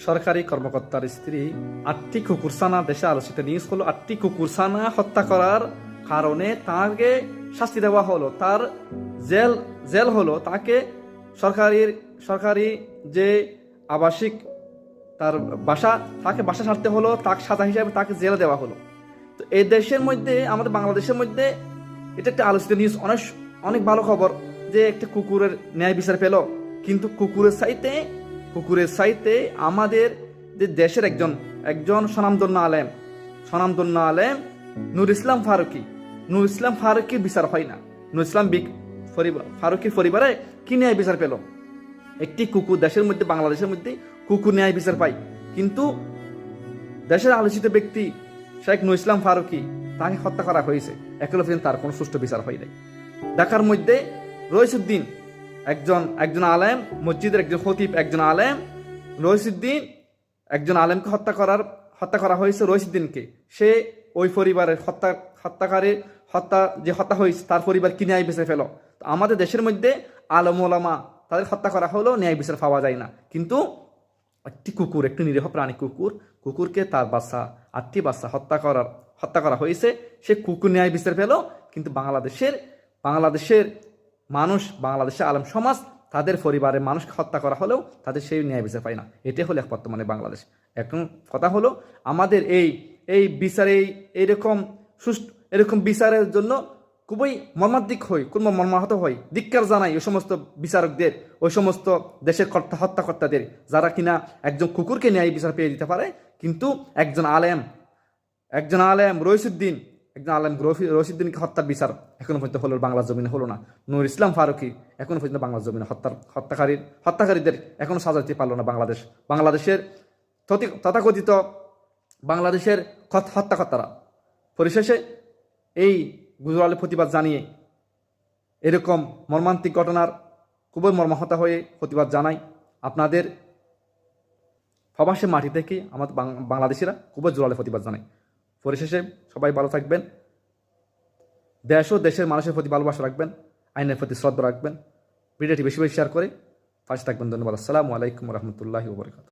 সরকারি কর্মকর্তার স্ত্রী 8টি কুকুরছানা দেশে আলোচিত নিউজ হলো 8টি কুকুরছানা হত্যা করার কারণে তাকে শাস্তি দেওয়া হলো, তার জেল হলো, তাকে সরকারি যে আবাসিক তার বাসা, তাকে বাসা ছাড়তে হলো, তাকে সাজা হিসাবে তাকে জেলে দেওয়া হলো। তো এই দেশের মধ্যে, আমাদের বাংলাদেশের মধ্যে এটা একটা আলোচিত নিউজ, অনেক ভালো খবর যে একটা কুকুরের ন্যায় বিচার পেল। কিন্তু কুকুরের সাইতে আমাদের যে দেশের একজন স্বনামধন্য আলেম নূর ইসলাম ফারুকির বিচার হয় না। নূর ইসলাম ফারুকির পরিবারে কি ন্যায় বিচার পেল? একটি কুকুর দেশের মধ্যে, বাংলাদেশের মধ্যে কুকুর ন্যায় বিচার পায়, কিন্তু দেশের আলোচিত ব্যক্তি শেখ নূর ইসলাম ফারুকি, তাকে হত্যা করা হয়েছে, এখনো পর্যন্ত তার কোনো সুষ্ঠু বিচার হয় নাই। ঢাকার মধ্যে রইসুদ্দিন একজন আলেম, মসজিদের একজন খতিব, একজন আলেম, রইসুদ্দিন একজন আলেমকে হত্যা করা হয়েছে। রইসুদ্দিনকে, সে ওই পরিবারের হত্যা হয়েছে, তার পরিবার কি ন্যায় বিচার পেল? আমাদের দেশের মধ্যে আলেম ওলামা তাদের হত্যা করা হলো, ন্যায় বিচার পাওয়া যায় না। কিন্তু একটি কুকুর, একটি নিরীহ প্রাণী কুকুরকে তার বাচ্চা, 8টি বাচ্চা হত্যা করা হয়েছে, সে কুকুর ন্যায় বিচার পেল। কিন্তু বাংলাদেশের মানুষ, বাংলাদেশের আলেম সমাজ, তাদের পরিবারের মানুষকে হত্যা করা হলেও তাদের সেই ন্যায় বিচার পায় না। এটাই হলো বর্তমানে বাংলাদেশ। এখন কথা হলো, আমাদের এই বিচারে এরকম বিচারের জন্য খুবই মর্মাহত হই, ধিক্কার জানাই ওই সমস্ত বিচারকদের, ওই সমস্ত দেশের হত্যাকর্তাদের, যারা কিনা একজন কুকুরকে ন্যায় বিচার পেয়ে দিতে পারে, কিন্তু একজন আলেম রইসুদ্দিনকে হত্যার বিচার এখনো পর্যন্ত হলো বাংলার জমিনে হলো না। নূর ইসলাম ফারুকি এখনো পর্যন্ত বাংলার জমিনে হত্যাকারীদের এখনো সাজা দিতে পারলো না বাংলাদেশের তথাকথিত বাংলাদেশের হত্যাকর্তারা। পরিশেষে এই গুজরালের প্রতিবাদ জানিয়ে, এরকম মর্মান্তিক ঘটনার খুবই মর্মাহত হয়ে প্রতিবাদ জানাই। আপনাদের প্রবাসের মাটি থেকে আমাদের বাংলাদেশিরা খুবই জোরালো প্রতিবাদ জানায়। পরিশেষে সবাই ভালো থাকবেন, দেশ ও দেশের মানুষের প্রতি ভালোবাসা রাখবেন, আইনের প্রতি শ্রদ্ধা রাখবেন, ভিডিওটি বেশি বেশি শেয়ার করে পাশে থাকবেন। ধন্যবাদ। আসসালামু আলাইকুম রহমতুল্লাহি ওয়া বারাকাতুহু।